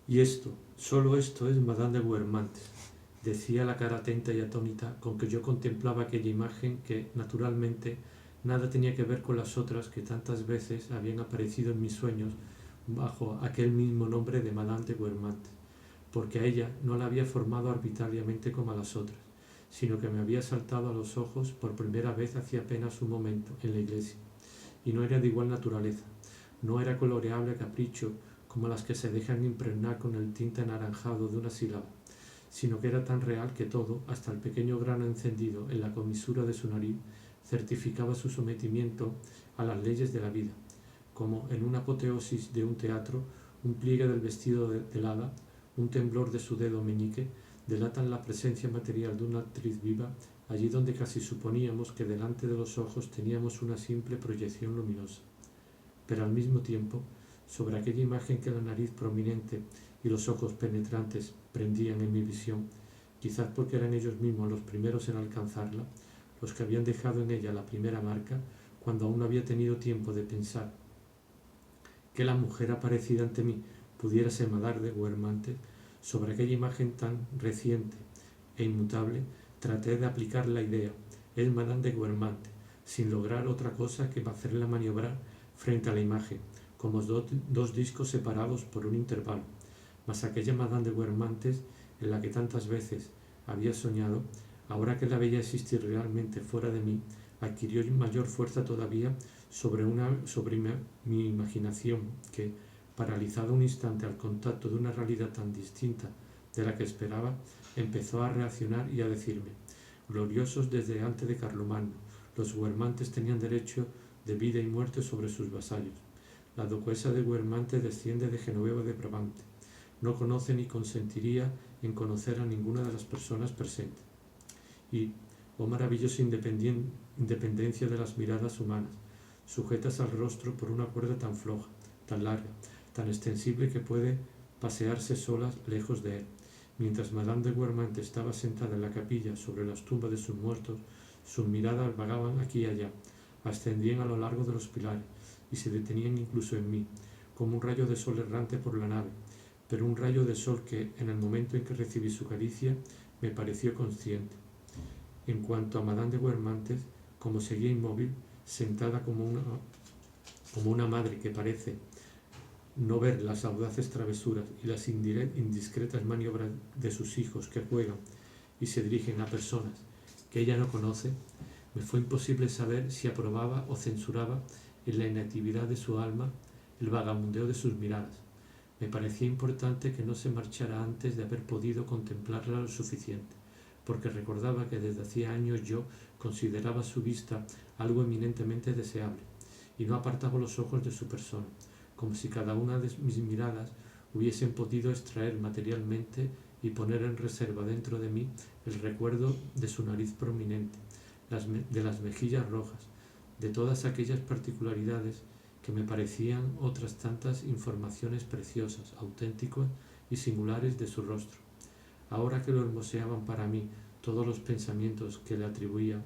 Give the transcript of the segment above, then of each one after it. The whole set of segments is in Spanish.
Y esto, solo esto es Madame de Guermantes, decía la cara atenta y atónita con que yo contemplaba aquella imagen que, naturalmente, nada tenía que ver con las otras que tantas veces habían aparecido en mis sueños bajo aquel mismo nombre de Madame de Guermantes, porque a ella no la había formado arbitrariamente como a las otras, sino que me había saltado a los ojos por primera vez hacía apenas un momento en la iglesia, y no era de igual naturaleza, no era coloreable capricho como las que se dejan impregnar con el tinte anaranjado de una sílaba, sino que era tan real que todo, hasta el pequeño grano encendido en la comisura de su nariz, certificaba su sometimiento a las leyes de la vida, como en una apoteosis de un teatro, un pliegue del vestido del hada, un temblor de su dedo meñique, delatan la presencia material de una actriz viva, allí donde casi suponíamos que delante de los ojos teníamos una simple proyección luminosa. Pero al mismo tiempo, sobre aquella imagen que la nariz prominente y los ojos penetrantes prendían en mi visión, quizás porque eran ellos mismos los primeros en alcanzarla, los que habían dejado en ella la primera marca, cuando aún no había tenido tiempo de pensar que la mujer aparecida ante mí pudiera ser Madame de Guermantes, sobre aquella imagen tan reciente e inmutable, traté de aplicar la idea, es Madame de Guermantes, sin lograr otra cosa que hacerla maniobrar frente a la imagen, como dos discos separados por un intervalo. Mas aquella Madame de Guermantes, en la que tantas veces había soñado, ahora que la veía existir realmente fuera de mí, adquirió mayor fuerza todavía sobre mi imaginación que, paralizada un instante al contacto de una realidad tan distinta de la que esperaba, empezó a reaccionar y a decirme: gloriosos desde antes de Carlomagno, los Guermantes tenían derecho de vida y muerte sobre sus vasallos. La duquesa de Guermantes desciende de Genoveva de Brabante. No conoce ni consentiría en conocer a ninguna de las personas presentes. Y, oh maravillosa independencia de las miradas humanas, sujetas al rostro por una cuerda tan floja, tan larga, tan extensible que puede pasearse solas lejos de él. Mientras Madame de Guermantes estaba sentada en la capilla sobre las tumbas de sus muertos, sus miradas vagaban aquí y allá, ascendían a lo largo de los pilares y se detenían incluso en mí, como un rayo de sol errante por la nave, pero un rayo de sol que, en el momento en que recibí su caricia, me pareció consciente. En cuanto a Madame de Guermantes, como seguía inmóvil, sentada como una madre que parece no ver las audaces travesuras y las indiscretas maniobras de sus hijos que juegan y se dirigen a personas que ella no conoce, me fue imposible saber si aprobaba o censuraba en la inactividad de su alma el vagabundeo de sus miradas. Me parecía importante que no se marchara antes de haber podido contemplarla lo suficiente, porque recordaba que desde hacía años yo consideraba su vista algo eminentemente deseable, y no apartaba los ojos de su persona, como si cada una de mis miradas hubiesen podido extraer materialmente y poner en reserva dentro de mí el recuerdo de su nariz prominente, de las mejillas rojas, de todas aquellas particularidades que me parecían otras tantas informaciones preciosas, auténticas y singulares de su rostro. Ahora que lo hermoseaban para mí todos los pensamientos que le atribuía,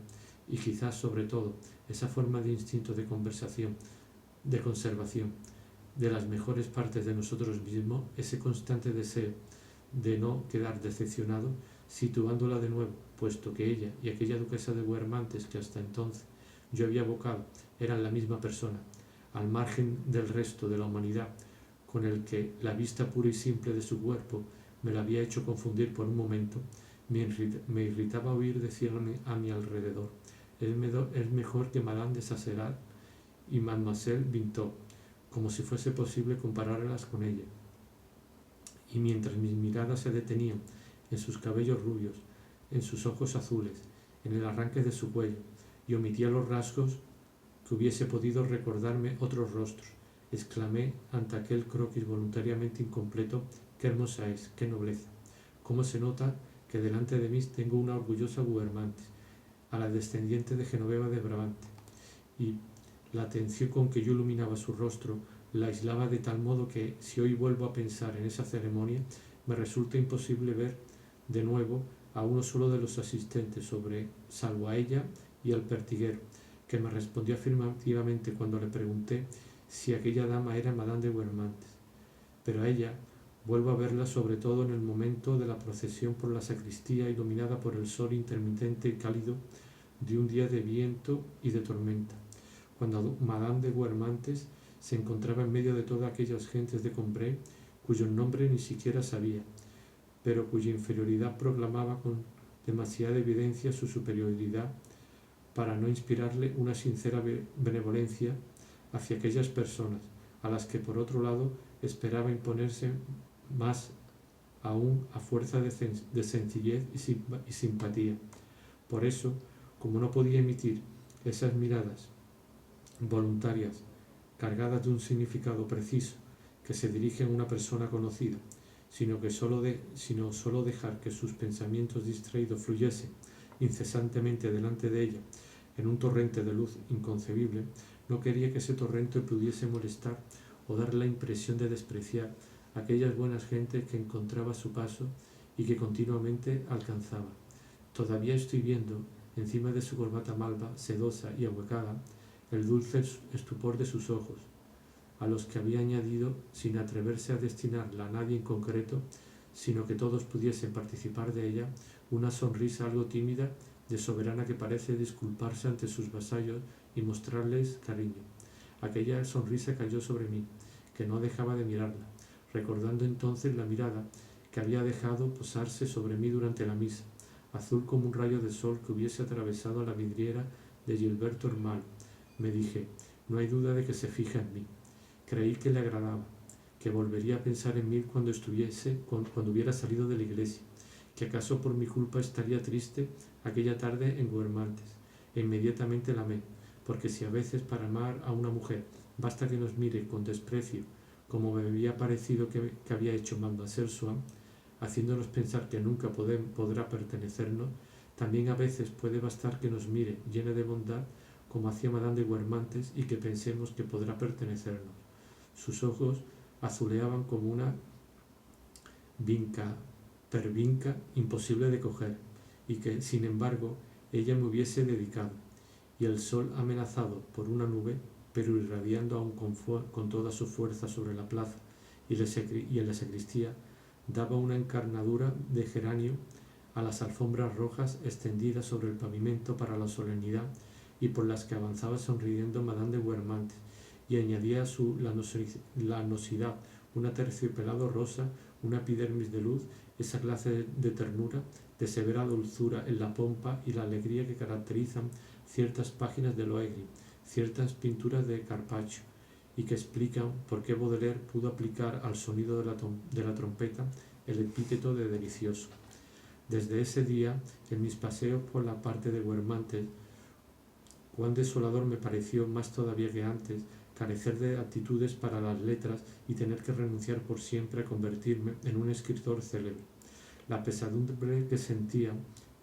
y quizás sobre todo esa forma de instinto de conservación de las mejores partes de nosotros mismos, ese constante deseo de no quedar decepcionado, situándola de nuevo, puesto que ella y aquella duquesa de Guermantes que hasta entonces yo había evocado eran la misma persona, al margen del resto de la humanidad, con el que la vista pura y simple de su cuerpo me la había hecho confundir por un momento, me irritaba oír decirme a mi alrededor: es mejor que Madame de Sasserat y Mademoiselle Bintot, como si fuese posible compararlas con ella. Y mientras mis miradas se detenían en sus cabellos rubios, en sus ojos azules, en el arranque de su cuello, y omitía los rasgos que hubiese podido recordarme otros rostros, exclamé ante aquel croquis voluntariamente incompleto: qué hermosa es, qué nobleza. Cómo se nota que delante de mí tengo una orgullosa Guermantes, a la descendiente de Genoveva de Brabante, y la atención con que yo iluminaba su rostro la aislaba de tal modo que, si hoy vuelvo a pensar en esa ceremonia, me resulta imposible ver de nuevo a uno solo de los asistentes, salvo a ella y al pertiguero, que me respondió afirmativamente cuando le pregunté si aquella dama era Madame de Guermantes. Pero a ella, Vuelvo a verla sobre todo en el momento de la procesión por la sacristía iluminada por el sol intermitente y cálido de un día de viento y de tormenta, cuando Madame de Guermantes se encontraba en medio de todas aquellas gentes de Combray cuyo nombre ni siquiera sabía, pero cuya inferioridad proclamaba con demasiada evidencia su superioridad para no inspirarle una sincera benevolencia hacia aquellas personas, a las que por otro lado esperaba imponerse más aún a fuerza de sencillez y simpatía. Por eso, como no podía emitir esas miradas voluntarias cargadas de un significado preciso que se dirigen a una persona conocida, sino solo dejar que sus pensamientos distraídos fluyesen incesantemente delante de ella en un torrente de luz inconcebible, no quería que ese torrente pudiese molestar o dar la impresión de despreciar a aquellas buenas gentes que encontraba a su paso y que continuamente alcanzaba. Todavía estoy viendo, encima de su corbata malva, sedosa y ahuecada, el dulce estupor de sus ojos, a los que había añadido, sin atreverse a destinarla a nadie en concreto, sino que todos pudiesen participar de ella, una sonrisa algo tímida de soberana que parece disculparse ante sus vasallos y mostrarles cariño. Aquella sonrisa cayó sobre mí, que no dejaba de mirarla, recordando entonces la mirada que había dejado posarse sobre mí durante la misa, azul como un rayo de sol que hubiese atravesado la vidriera de Gilberto Hermano. Me dije, no hay duda de que se fija en mí. Creí que le agradaba, que volvería a pensar en mí cuando hubiera salido de la iglesia, que acaso por mi culpa estaría triste aquella tarde en Guermantes, e inmediatamente la amé, porque si a veces para amar a una mujer basta que nos mire con desprecio, como me había parecido que había hecho Mademoiselle Swann, haciéndonos pensar que nunca podrá pertenecernos, también a veces puede bastar que nos mire llena de bondad, como hacía Madame de Guermantes, y que pensemos que podrá pertenecernos. Sus ojos azuleaban como una pervinca imposible de coger, y que, sin embargo, ella me hubiese dedicado, y el sol amenazado por una nube, pero irradiando aún con toda su fuerza sobre la plaza y en la sacristía, daba una encarnadura de geranio a las alfombras rojas extendidas sobre el pavimento para la solemnidad y por las que avanzaba sonriendo Madame de Guermantes, y añadía a su lanosidad un aterciopelado rosa, una epidermis de luz, esa clase de ternura, de severa dulzura en la pompa y la alegría que caracterizan ciertas páginas de Loegri, ciertas pinturas de Carpaccio, y que explican por qué Baudelaire pudo aplicar al sonido de la trompeta el epíteto de delicioso. Desde ese día, en mis paseos por la parte de Guermantes, cuán desolador me pareció, más todavía que antes, carecer de aptitudes para las letras y tener que renunciar por siempre a convertirme en un escritor célebre. La pesadumbre que sentía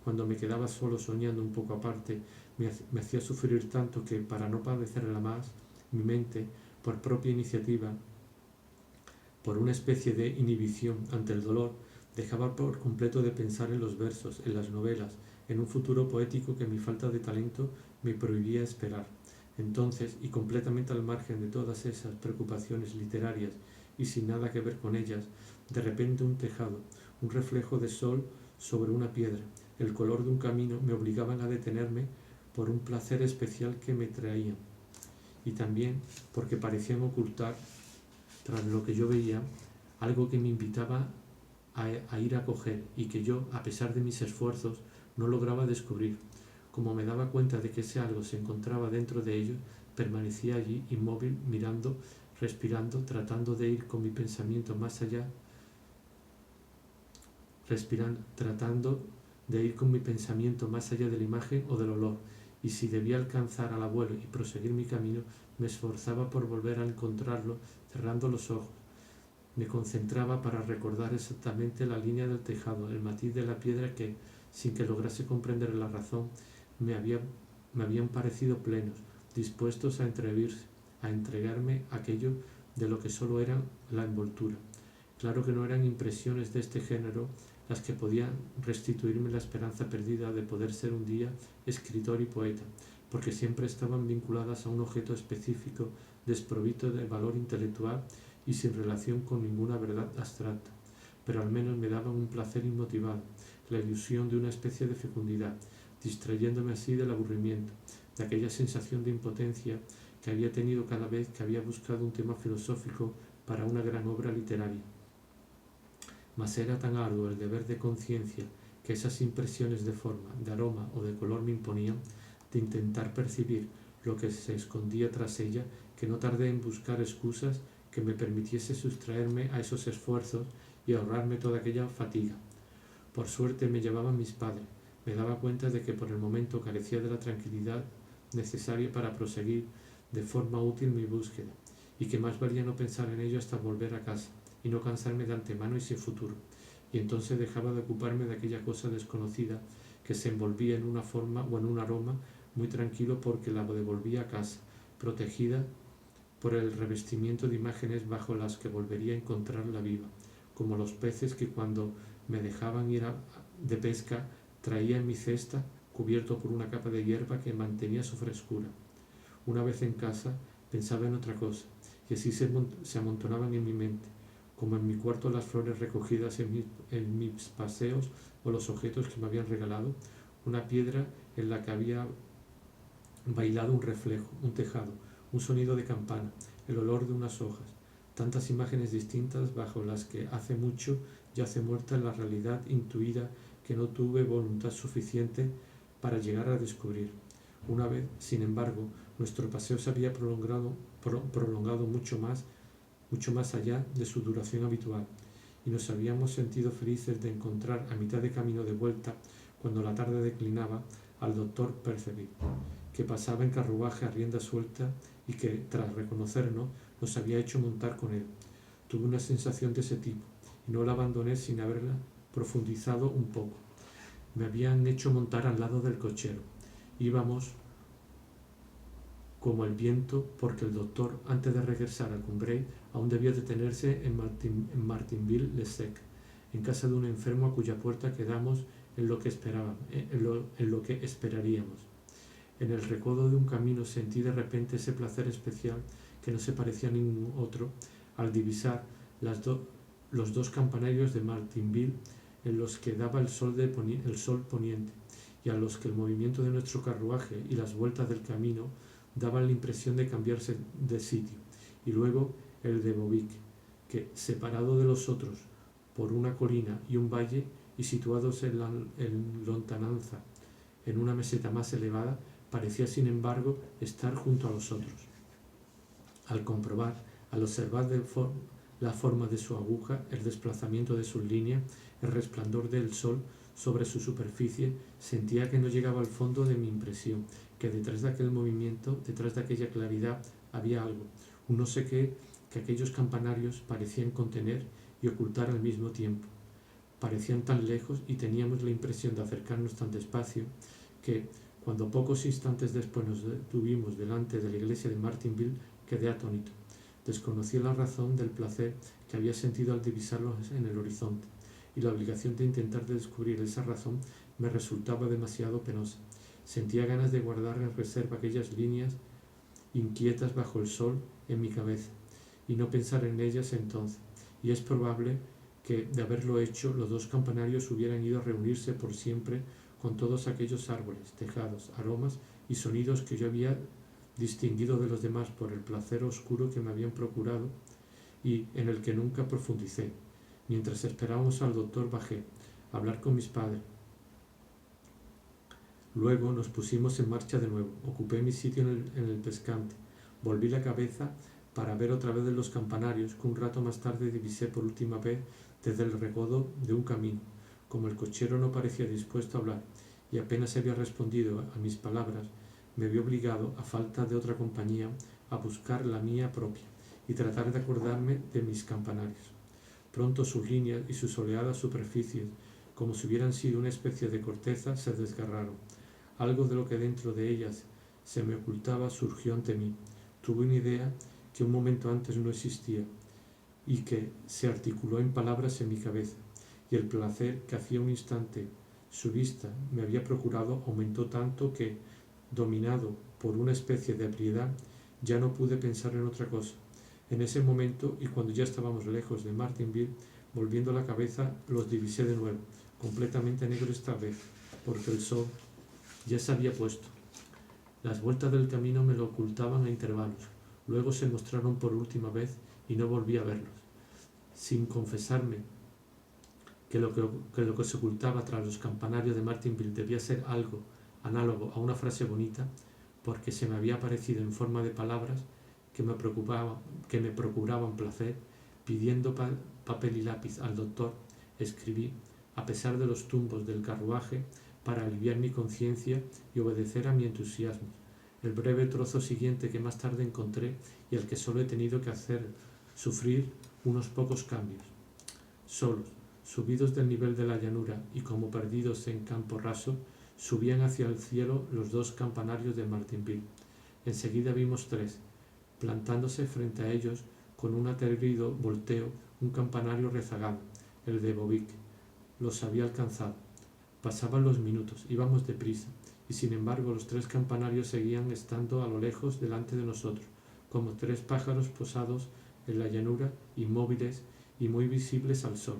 cuando me quedaba solo soñando un poco aparte me hacía sufrir tanto que, para no padecerla más, mi mente, por propia iniciativa, por una especie de inhibición ante el dolor, dejaba por completo de pensar en los versos, en las novelas, en un futuro poético que mi falta de talento me prohibía esperar. Entonces, y completamente al margen de todas esas preocupaciones literarias y sin nada que ver con ellas, de repente un tejado, un reflejo de sol sobre una piedra, el color de un camino me obligaban a detenerme por un placer especial que me traían, y también porque parecían ocultar, tras lo que yo veía, algo que me invitaba a ir a coger y que yo, a pesar de mis esfuerzos, no lograba descubrir. Como me daba cuenta de que ese algo se encontraba dentro de ellos, permanecía allí inmóvil, mirando, respirando, tratando de ir con mi pensamiento más allá, tratando de ir con mi pensamiento más allá de la imagen o del olor, y si debía alcanzar al abuelo y proseguir mi camino, me esforzaba por volver a encontrarlo cerrando los ojos. Me concentraba para recordar exactamente la línea del tejado, el matiz de la piedra que, sin que lograse comprender la razón, me habían parecido plenos, dispuestos a entregarme aquello de lo que solo era la envoltura. Claro que no eran impresiones de este género las que podían restituirme la esperanza perdida de poder ser un día escritor y poeta, porque siempre estaban vinculadas a un objeto específico desprovisto de valor intelectual y sin relación con ninguna verdad abstracta, pero al menos me daban un placer inmotivado, la ilusión de una especie de fecundidad, distrayéndome así del aburrimiento, de aquella sensación de impotencia que había tenido cada vez que había buscado un tema filosófico para una gran obra literaria. Mas era tan arduo el deber de conciencia que esas impresiones de forma, de aroma o de color me imponían, de intentar percibir lo que se escondía tras ella, que no tardé en buscar excusas que me permitiese sustraerme a esos esfuerzos y ahorrarme toda aquella fatiga. Por suerte me llevaban mis padres. Me daba cuenta de que por el momento carecía de la tranquilidad necesaria para proseguir de forma útil mi búsqueda, y que más valía no pensar en ello hasta volver a casa, y no cansarme de antemano y sin futuro, y entonces dejaba de ocuparme de aquella cosa desconocida que se envolvía en una forma o en un aroma muy tranquilo, porque la devolvía a casa, protegida por el revestimiento de imágenes bajo las que volvería a encontrarla viva, como los peces que cuando me dejaban ir de pesca traía en mi cesta cubierto por una capa de hierba que mantenía su frescura. Una vez en casa pensaba en otra cosa, y así se amontonaban en mi mente, como en mi cuarto las flores recogidas en mis paseos o los objetos que me habían regalado, una piedra en la que había bailado un reflejo, un tejado, un sonido de campana, el olor de unas hojas, tantas imágenes distintas bajo las que hace mucho yace muerta la realidad intuida que no tuve voluntad suficiente para llegar a descubrir. Una vez, sin embargo, nuestro paseo se había prolongado mucho más allá de su duración habitual, y nos habíamos sentido felices de encontrar a mitad de camino de vuelta, cuando la tarde declinaba, al doctor Percival, que pasaba en carruaje a rienda suelta y que, tras reconocernos, nos había hecho montar con él. Tuve una sensación de ese tipo, y no la abandoné sin haberla profundizado un poco. Me habían hecho montar al lado del cochero. Íbamos como el viento, porque el doctor, antes de regresar a Cumbrae, aún debía detenerse en Martinville-le-Sec, en casa de un enfermo a cuya puerta quedamos en lo que esperaríamos. En el recodo de un camino sentí de repente ese placer especial que no se parecía a ningún otro al divisar los dos campanarios de Martinville en los que daba el sol poniente, y a los que el movimiento de nuestro carruaje y las vueltas del camino daban la impresión de cambiarse de sitio, y luego el de Bovic, que, separado de los otros por una colina y un valle y situados en lontananza en una meseta más elevada, parecía sin embargo estar junto a los otros. Al observar la forma de su aguja, el desplazamiento de sus líneas, el resplandor del sol sobre su superficie, sentía que no llegaba al fondo de mi impresión, que detrás de aquel movimiento, detrás de aquella claridad, había algo, un no sé qué, que aquellos campanarios parecían contener y ocultar al mismo tiempo. Parecían tan lejos y teníamos la impresión de acercarnos tan despacio que, cuando pocos instantes después nos detuvimos delante de la iglesia de Martinville, quedé atónito. Desconocí la razón del placer que había sentido al divisarlos en el horizonte, y la obligación de intentar descubrir esa razón me resultaba demasiado penosa. Sentía ganas de guardar en reserva aquellas líneas inquietas bajo el sol en mi cabeza, y no pensar en ellas entonces, y es probable que, de haberlo hecho, los dos campanarios hubieran ido a reunirse por siempre con todos aquellos árboles, tejados, aromas y sonidos que yo había distinguido de los demás por el placer oscuro que me habían procurado y en el que nunca profundicé. Mientras esperábamos al doctor bajé a hablar con mis padres. Luego nos pusimos en marcha de nuevo. Ocupé mi sitio en el pescante. Volví la cabeza para ver otra vez los campanarios, que un rato más tarde divisé por última vez desde el recodo de un camino. Como el cochero no parecía dispuesto a hablar y apenas había respondido a mis palabras, me vi obligado, a falta de otra compañía, a buscar la mía propia y tratar de acordarme de mis campanarios. Pronto sus líneas y sus soleadas superficies, como si hubieran sido una especie de corteza, se desgarraron. Algo de lo que dentro de ellas se me ocultaba surgió ante mí. Tuve una idea que un momento antes no existía y que se articuló en palabras en mi cabeza, y el placer que hacía un instante su vista me había procurado aumentó tanto que, dominado por una especie de ebriedad, ya no pude pensar en otra cosa. En ese momento, y cuando ya estábamos lejos de Martinville, volviendo la cabeza, los divisé de nuevo, completamente negro esta vez, porque el sol ya se había puesto. Las vueltas del camino me lo ocultaban a intervalos, luego se mostraron por última vez y no volví a verlos. Sin confesarme que lo que se ocultaba tras los campanarios de Martinville debía ser algo análogo a una frase bonita, porque se me había aparecido en forma de palabras que me procuraban placer, pidiendo papel y lápiz al doctor, escribí, a pesar de los tumbos del carruaje, para aliviar mi conciencia y obedecer a mi entusiasmo, el breve trozo siguiente que más tarde encontré y al que solo he tenido que hacer sufrir unos pocos cambios. Solos, subidos del nivel de la llanura y como perdidos en campo raso, subían hacia el cielo los dos campanarios de Martinville. Enseguida vimos tres, plantándose frente a ellos con un atrevido volteo, un campanario rezagado, el de Bovic. Los había alcanzado. Pasaban los minutos, íbamos deprisa, y sin embargo los tres campanarios seguían estando a lo lejos delante de nosotros, como tres pájaros posados en la llanura, inmóviles y muy visibles al sol.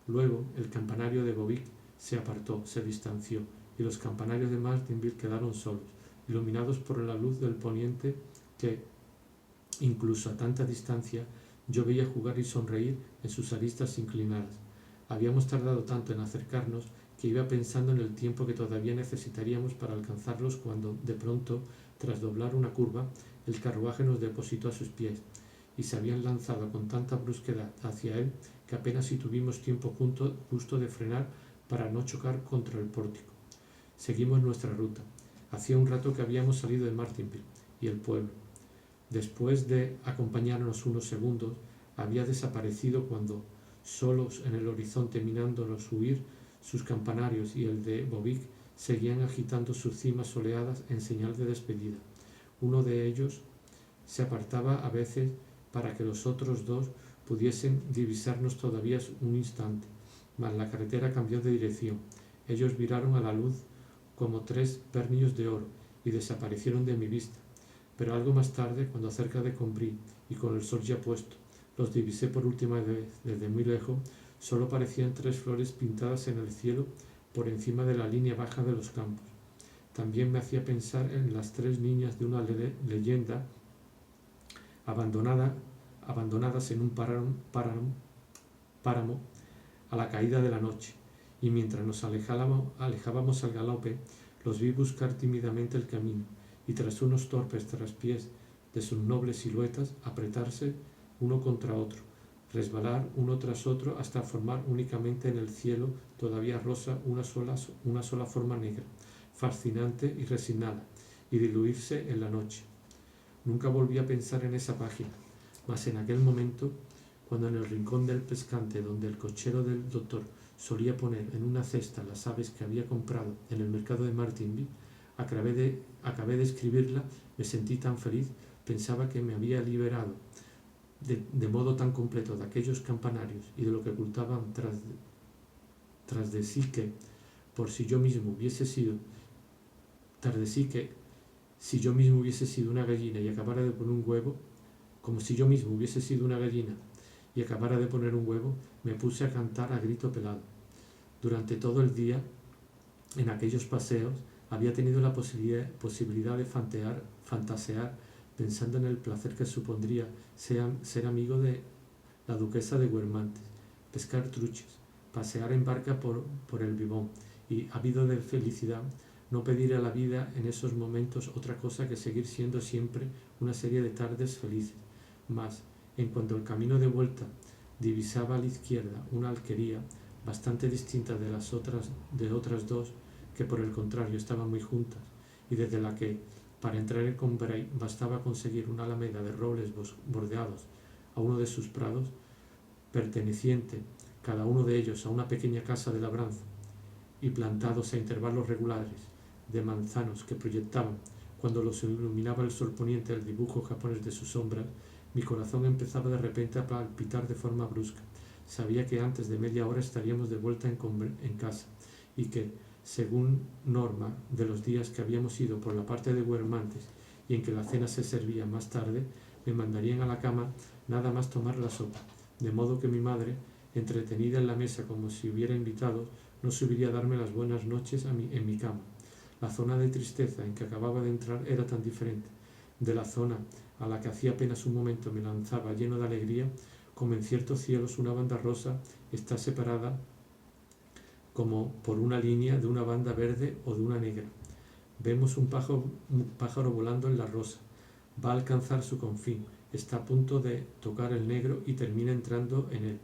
Luego el campanario de Bovic se apartó, se distanció, y los campanarios de Martinville quedaron solos, iluminados por la luz del poniente que, incluso a tanta distancia, yo veía jugar y sonreír en sus aristas inclinadas. Habíamos tardado tanto en acercarnos que iba pensando en el tiempo que todavía necesitaríamos para alcanzarlos cuando, de pronto, tras doblar una curva, el carruaje nos depositó a sus pies, y se habían lanzado con tanta brusquedad hacia él que apenas si tuvimos tiempo justo de frenar para no chocar contra el pórtico. Seguimos nuestra ruta. Hacía un rato que habíamos salido de Martinville y el pueblo. Después de acompañarnos unos segundos, había desaparecido cuando, solos en el horizonte mirándonos huir, sus campanarios y el de Bovic seguían agitando sus cimas soleadas en señal de despedida. Uno de ellos se apartaba a veces para que los otros dos pudiesen divisarnos todavía un instante, mas la carretera cambió de dirección. Ellos viraron a la luz como tres pernillos de oro y desaparecieron de mi vista. Pero algo más tarde, cuando cerca de Combrí y con el sol ya puesto, los divisé por última vez desde muy lejos, solo parecían tres flores pintadas en el cielo por encima de la línea baja de los campos. También me hacía pensar en las tres niñas de una leyenda abandonadas en un páramo a la caída de la noche, y mientras nos alejábamos al galope, los vi buscar tímidamente el camino, y tras unos torpes traspiés de sus nobles siluetas, apretarse uno contra otro, resbalar uno tras otro hasta formar únicamente en el cielo todavía rosa una sola forma negra, fascinante y resignada, y diluirse en la noche. Nunca volví a pensar en esa página, mas en aquel momento, cuando en el rincón del pescante donde el cochero del doctor solía poner en una cesta las aves que había comprado en el mercado de Martinville, acabé de escribirla, me sentí tan feliz, pensaba que me había liberado de modo tan completo de aquellos campanarios y de lo que ocultaban tras de sí que, si yo mismo hubiese sido una gallina y acabara de poner un huevo, como si yo mismo hubiese sido una gallina y acabara de poner un huevo, me puse a cantar a grito pelado. Durante todo el día, en aquellos paseos, había tenido la posibilidad de fantasear pensando en el placer que supondría ser amigo de la duquesa de Guermantes, pescar truchas, pasear en barca por el Vivón y, ávido de felicidad, no pedir a la vida en esos momentos otra cosa que seguir siendo siempre una serie de tardes felices. Mas, en cuanto el camino de vuelta divisaba a la izquierda una alquería bastante distinta de otras dos, que por el contrario estaban muy juntas, y desde la que, para entrar en Combray, bastaba conseguir una alameda de robles bordeados a uno de sus prados, perteneciente cada uno de ellos a una pequeña casa de labranza, y plantados a intervalos regulares de manzanos que proyectaban, cuando los iluminaba el sol poniente, el dibujo japonés de sus sombras, mi corazón empezaba de repente a palpitar de forma brusca. Sabía que antes de media hora estaríamos de vuelta en casa, y que, según norma de los días que habíamos ido por la parte de Guermantes y en que la cena se servía más tarde, me mandarían a la cama nada más tomar la sopa, de modo que mi madre, entretenida en la mesa como si hubiera invitados, no subiría a darme las buenas noches en mi cama. La zona de tristeza en que acababa de entrar era tan diferente de la zona a la que hacía apenas un momento me lanzaba lleno de alegría, como en ciertos cielos una banda rosa está separada como por una línea de una banda verde o de una negra. Vemos un pájaro volando en la rosa, va a alcanzar su confín, está a punto de tocar el negro y termina entrando en él.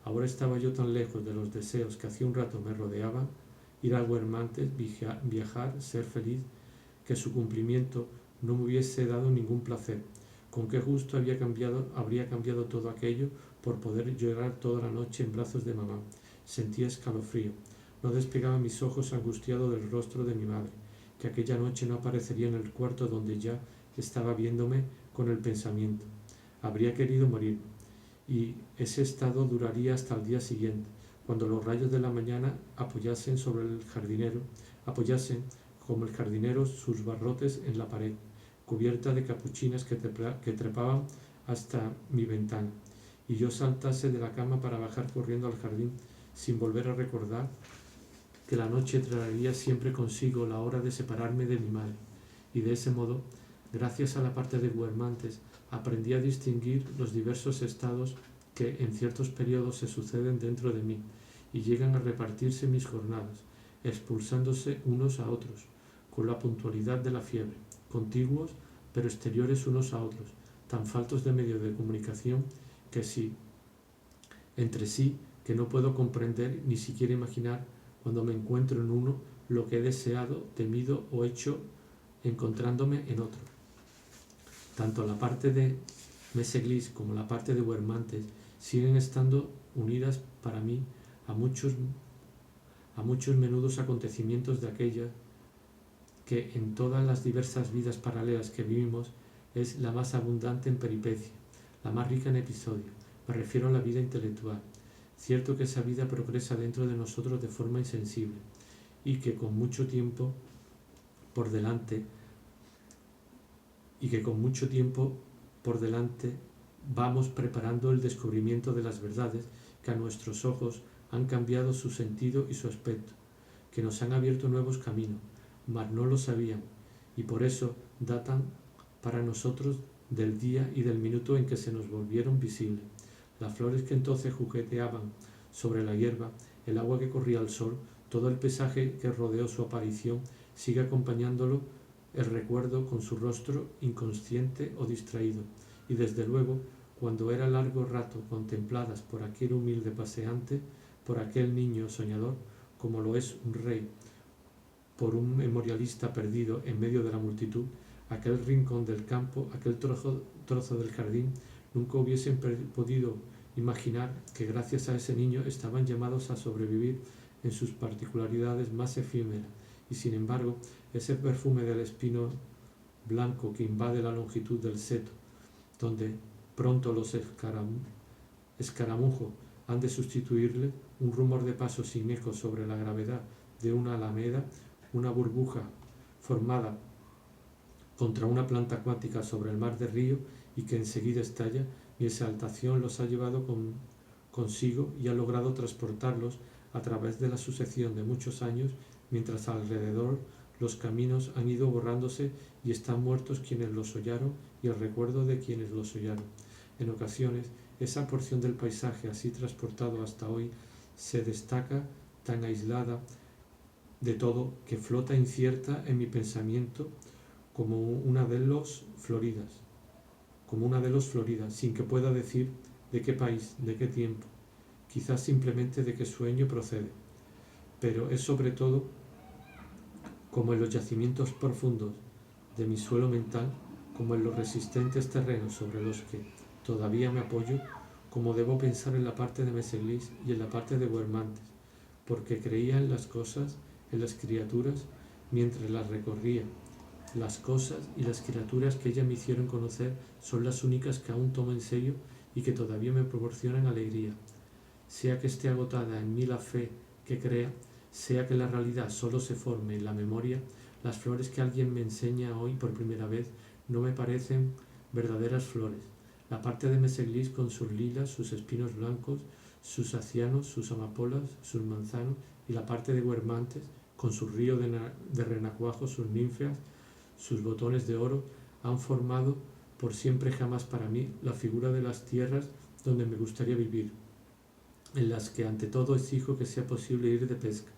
Ahora estaba yo tan lejos de los deseos que hacía un rato me rodeaban, ir a Guermantes, viajar, ser feliz, que su cumplimiento no me hubiese dado ningún placer. Con qué gusto habría cambiado todo aquello por poder llorar toda la noche en brazos de mamá. Sentía escalofrío. No despegaba mis ojos angustiado del rostro de mi madre, que aquella noche no aparecería en el cuarto donde ya estaba viéndome con el pensamiento. Habría querido morir, y ese estado duraría hasta el día siguiente, cuando los rayos de la mañana apoyasen como el jardinero sus barrotes en la pared, cubierta de capuchinas que trepaban hasta mi ventana, y yo saltase de la cama para bajar corriendo al jardín, sin volver a recordar que la noche traería siempre consigo la hora de separarme de mi madre, y de ese modo, gracias a la parte de Guermantes, aprendí a distinguir los diversos estados que en ciertos periodos se suceden dentro de mí y llegan a repartirse mis jornadas, expulsándose unos a otros, con la puntualidad de la fiebre, contiguos pero exteriores unos a otros, tan faltos de medio de comunicación que sí, entre sí, que no puedo comprender ni siquiera imaginar cuando me encuentro en uno lo que he deseado, temido o hecho encontrándome en otro. Tanto la parte de Méséglise como la parte de Guermantes siguen estando unidas para mí a muchos menudos acontecimientos de aquella que en todas las diversas vidas paralelas que vivimos es la más abundante en peripecia, la más rica en episodio. Me refiero a la vida intelectual. Cierto que esa vida progresa dentro de nosotros de forma insensible y que con mucho tiempo por delante vamos preparando el descubrimiento de las verdades que a nuestros ojos han cambiado su sentido y su aspecto, que nos han abierto nuevos caminos, mas no lo sabíamos, y por eso datan para nosotros del día y del minuto en que se nos volvieron visibles. Las flores que entonces jugueteaban sobre la hierba, el agua que corría al sol, todo el paisaje que rodeó su aparición, sigue acompañándolo el recuerdo con su rostro inconsciente o distraído, y desde luego, cuando era largo rato contempladas por aquel humilde paseante, por aquel niño soñador, como lo es un rey, por un memorialista perdido en medio de la multitud, aquel rincón del campo, aquel trozo del jardín, nunca hubiesen podido imaginar que gracias a ese niño estaban llamados a sobrevivir en sus particularidades más efímeras, y sin embargo, ese perfume del espino blanco que invade la longitud del seto, donde pronto los escaramujos han de sustituirle, un rumor de pasos sin eco sobre la gravedad de una alameda, una burbuja formada contra una planta acuática sobre el mar de río y que enseguida estalla, mi exaltación los ha llevado consigo y ha logrado transportarlos a través de la sucesión de muchos años, mientras alrededor los caminos han ido borrándose y están muertos quienes los hollaron y el recuerdo de quienes los hollaron. En ocasiones, esa porción del paisaje así transportado hasta hoy se destaca tan aislada de todo que flota incierta en mi pensamiento como una de los Floridas, sin que pueda decir de qué país, de qué tiempo, quizás simplemente de qué sueño procede, pero es sobre todo como en los yacimientos profundos de mi suelo mental, como en los resistentes terrenos sobre los que todavía me apoyo, como debo pensar en la parte de Méséglise y en la parte de Guermantes, porque creía en las cosas, en las criaturas, mientras las recorría. Las cosas y las criaturas que ella me hicieron conocer son las únicas que aún tomo en serio y que todavía me proporcionan alegría. Sea que esté agotada en mí la fe que crea, sea que la realidad solo se forme en la memoria, las flores que alguien me enseña hoy por primera vez no me parecen verdaderas flores. La parte de Meseglis con sus lilas, sus espinos blancos, sus acianos, sus amapolas, sus manzanos, y la parte de Guermantes con su río de renacuajos, sus ninfeas, sus botones de oro, han formado por siempre jamás para mí la figura de las tierras donde me gustaría vivir, en las que ante todo exijo que sea posible ir de pesca,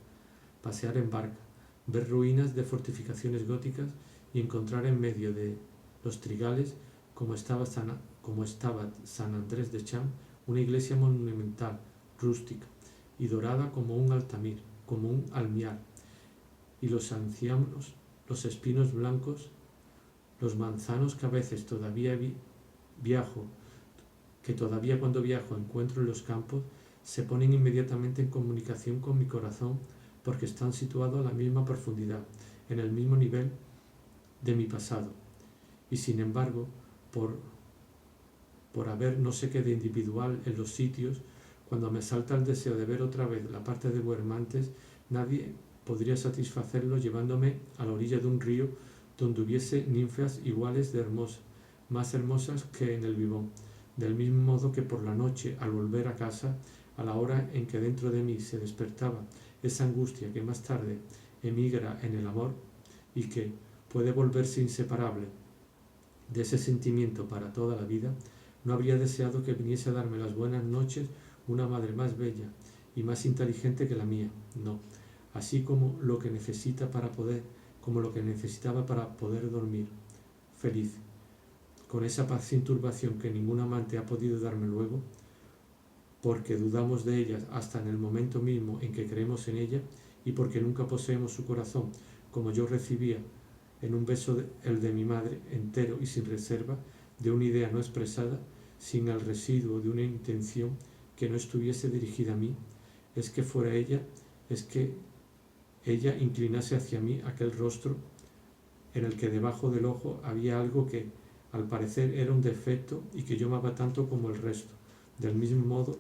pasear en barca, ver ruinas de fortificaciones góticas y encontrar en medio de los trigales, como estaba San Andrés de Cham, una iglesia monumental, rústica y dorada como un altamir, como un almiar, y los ancianos, los espinos blancos, los manzanos que a veces todavía cuando viajo encuentro en los campos, se ponen inmediatamente en comunicación con mi corazón porque están situados a la misma profundidad, en el mismo nivel de mi pasado. Y sin embargo, por haber no sé qué de individual en los sitios, cuando me salta el deseo de ver otra vez la parte de Guermantes, nadie podría satisfacerlo llevándome a la orilla de un río donde hubiese ninfeas iguales de hermosas, más hermosas que en el Vivón, del mismo modo que por la noche, al volver a casa, a la hora en que dentro de mí se despertaba esa angustia que más tarde emigra en el amor y que puede volverse inseparable de ese sentimiento para toda la vida, no habría deseado que viniese a darme las buenas noches una madre más bella y más inteligente que la mía, no, así como lo que necesitaba para poder dormir, feliz, con esa paz sin turbación que ningún amante ha podido darme luego, porque dudamos de ella hasta en el momento mismo en que creemos en ella y porque nunca poseemos su corazón como yo recibía en un beso el de mi madre, entero y sin reserva, de una idea no expresada, sin el residuo de una intención que no estuviese dirigida a mí, es que ella inclinase hacia mí aquel rostro en el que debajo del ojo había algo que al parecer era un defecto y que yo amaba tanto como el resto, del mismo modo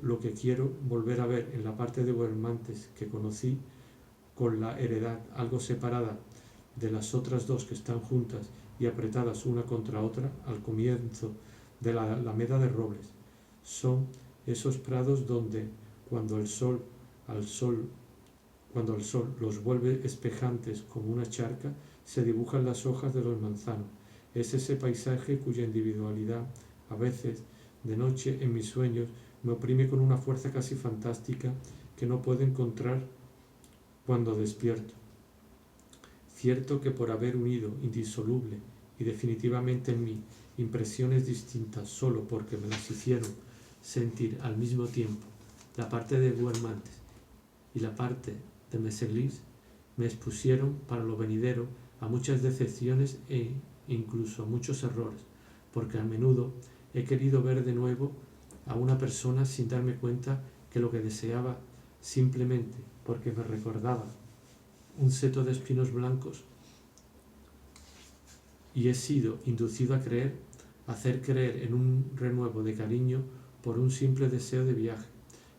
lo que quiero volver a ver en la parte de Guermantes que conocí con la heredad algo separada de las otras dos que están juntas y apretadas una contra otra al comienzo de la Alameda de Robles. Son esos prados donde cuando el sol los vuelve espejantes como una charca, se dibujan las hojas de los manzanos. Es ese paisaje cuya individualidad, a veces, de noche en mis sueños, me oprime con una fuerza casi fantástica que no puedo encontrar cuando despierto. Cierto que por haber unido indisoluble y definitivamente en mí impresiones distintas solo porque me las hicieron sentir al mismo tiempo la parte de Guermantes y la parte de Meseglis, me expusieron para lo venidero a muchas decepciones e incluso a muchos errores, porque a menudo he querido ver de nuevo a una persona sin darme cuenta que lo que deseaba simplemente porque me recordaba un seto de espinos blancos, y he sido inducido a hacer creer en un renuevo de cariño por un simple deseo de viaje,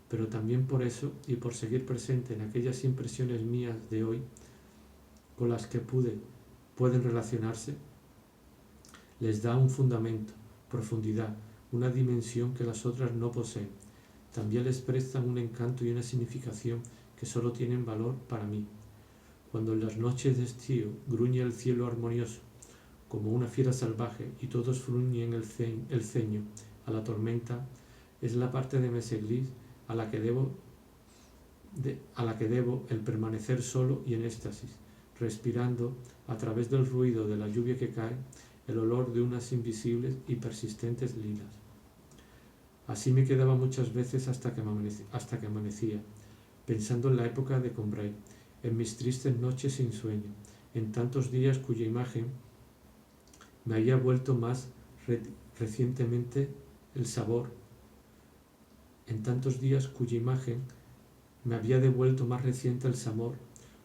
pero también por eso y por seguir presente en aquellas impresiones mías de hoy con las que pueden relacionarse, les da un fundamento, profundidad, una dimensión que las otras no poseen. También les prestan un encanto y una significación que solo tienen valor para mí. Cuando en las noches de estío gruñe el cielo armonioso como una fiera salvaje y todos fruñen el ceño a la tormenta, es la parte de Meseglis a la que debo el permanecer solo y en éxtasis, respirando a través del ruido de la lluvia que cae el olor de unas invisibles y persistentes lilas. Así me quedaba muchas veces hasta que amanecía, pensando en la época de Combray, en mis tristes noches sin sueño, en tantos días cuya imagen me había vuelto más recientemente el sabor, en tantos días cuya imagen me había devuelto más reciente el sabor,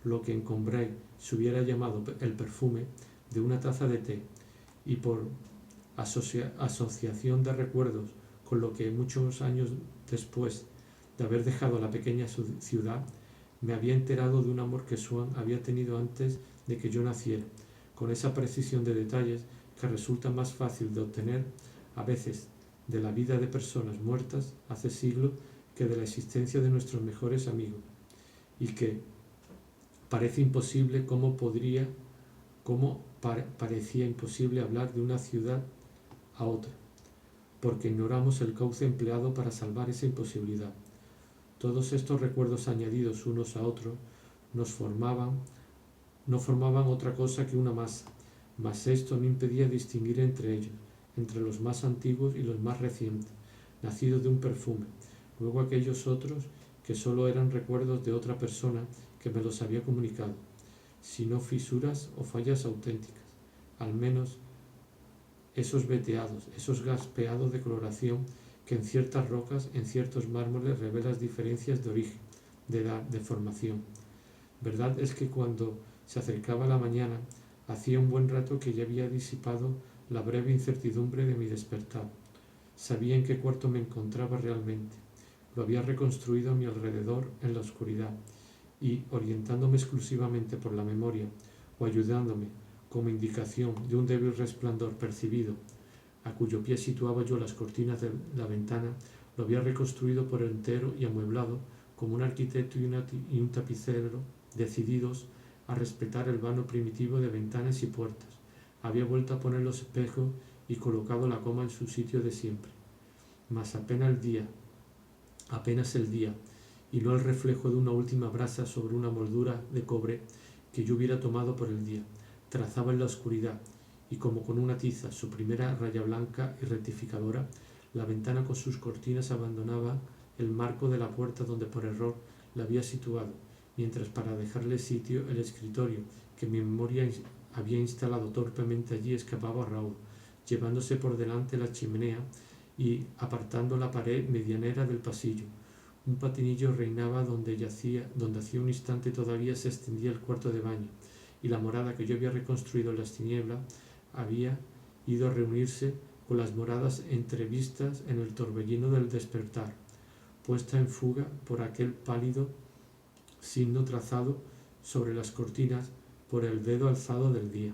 lo que en Combray se hubiera llamado el perfume de una taza de té, y por asociación de recuerdos con lo que muchos años después de haber dejado la pequeña ciudad, me había enterado de un amor que Swann había tenido antes de que yo naciera, con esa precisión de detalles que resulta más fácil de obtener a veces de la vida de personas muertas hace siglos que de la existencia de nuestros mejores amigos, y que parece imposible parecía imposible hablar de una ciudad a otra, porque ignoramos el cauce empleado para salvar esa imposibilidad. Todos estos recuerdos añadidos unos a otros no formaban otra cosa que una masa, mas esto no impedía distinguir entre ellos, entre los más antiguos y los más recientes, nacidos de un perfume, luego aquellos otros que sólo eran recuerdos de otra persona que me los había comunicado, sino fisuras o fallas auténticas, al menos esos veteados, esos gaspeados de coloración que en ciertas rocas, en ciertos mármoles revelan diferencias de origen, de edad, de formación. Verdad es que cuando se acercaba la mañana, hacía un buen rato que ya había disipado la breve incertidumbre de mi despertar. Sabía en qué cuarto me encontraba realmente. Lo había reconstruido a mi alrededor en la oscuridad y, orientándome exclusivamente por la memoria o ayudándome como indicación de un débil resplandor percibido, a cuyo pie situaba yo las cortinas de la ventana, lo había reconstruido por entero y amueblado como un arquitecto y un tapicero decididos a respetar el vano primitivo de ventanas y puertas. Había vuelto a poner los espejos y colocado la cama en su sitio de siempre. Mas apenas el día, y no el reflejo de una última brasa sobre una moldura de cobre que yo hubiera tomado por el día, trazaba en la oscuridad, y como con una tiza su primera raya blanca y rectificadora, la ventana con sus cortinas abandonaba el marco de la puerta donde por error la había situado, mientras para dejarle sitio el escritorio que mi memoria había instalado torpemente allí escapaba a raudo, llevándose por delante la chimenea y apartando la pared medianera del pasillo. Un patinillo reinaba donde hacía un instante todavía se extendía el cuarto de baño, y la morada que yo había reconstruido en las tinieblas había ido a reunirse con las moradas entrevistas en el torbellino del despertar, puesta en fuga por aquel pálido signo trazado sobre las cortinas por el dedo alzado del día.